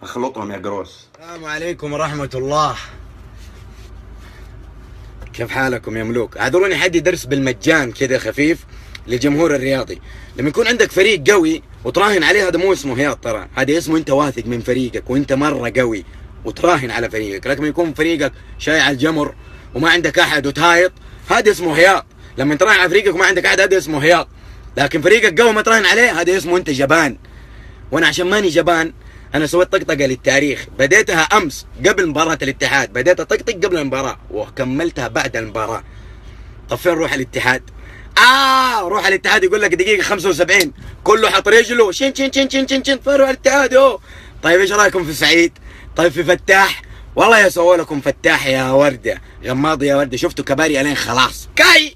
اخلطهم يا قروس. السلام عليكم ورحمة الله. كيف حالكم يا ملوك؟ اعذروني حدي درس بالمجان كذا خفيف للجمهور الرياضي. لما يكون عندك فريق قوي وتراهن عليه، هذا مو اسمه هياط، ترى هذا اسمه انت واثق من فريقك وانت مرة قوي وتراهن على فريقك. لكن يكون فريقك شايع الجمر وما عندك احد وتهايط، هذا اسمه هياط. لما تراهن على فريقك وما عندك احد، هذا اسمه هياط. لكن فريقك قوي ما تراهن عليه، هذا اسمه انت جبان. وانا عشان ماني جبان، انا سويت طقطقه للتاريخ، بديتها امس قبل مباراه الاتحاد، بديت اطقطق قبل المباراه وكملتها بعد المباراه. طب فين روح الاتحاد؟ روح الاتحاد يقول لك دقيقه 75 كله حط رجله شن شن شن شن شن شن، فين روح الاتحاد؟ طيب ايش رايكم في سعيد؟ طيب في فتاح؟ والله يا سووا لكم فتاح يا ورده، غماض يا ورده، شفتوا كباري الين خلاص كاي.